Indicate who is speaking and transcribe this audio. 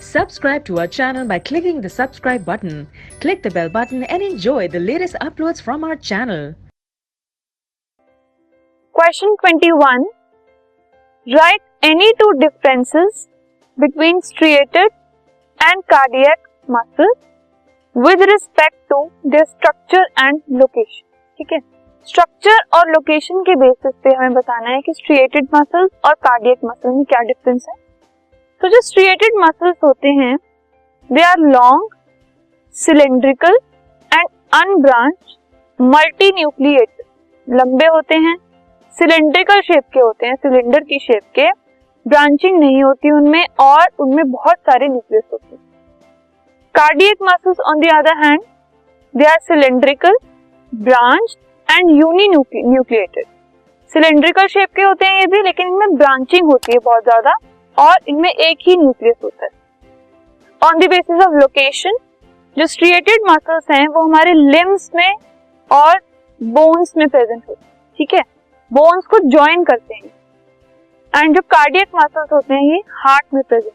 Speaker 1: Subscribe to our channel by clicking the subscribe button. Click the bell button and enjoy the latest uploads from our channel.
Speaker 2: Question 21. Write any two differences between striated and cardiac muscles with respect to their structure and location. ठीक है, structure और location के basis पे हमें बताना है कि striated muscles और कार्डियक मसल में क्या डिफरेंस है. तो जो स्ट्रिएटेड मसल्स होते हैं they are long, cylindrical and unbranched, multinucleated. लंबे होते हैं, सिलेंड्रिकल शेप के होते हैं, सिलेंडर की शेप के, ब्रांचिंग नहीं होती उनमें और उनमें बहुत सारे न्यूक्लियस होते हैं. Cardiac muscles on the other hand they are cylindrical, branched and uninucleated. Cylindrical shape के होते हैं ये भी, लेकिन इनमें ब्रांचिंग होती है बहुत ज्यादा और इनमें एक ही न्यूक्लियस होता है. On the basis of location जो स्ट्रिएटेड मसल्स हैं वो हमारे लिम्स में और बोन्स में प्रेजेंट होते हैं. ठीक है, बोन्स को ज्वाइन करते हैं. एंड जो कार्डियक मसल्स होते हैं ये हार्ट में प्रेजेंट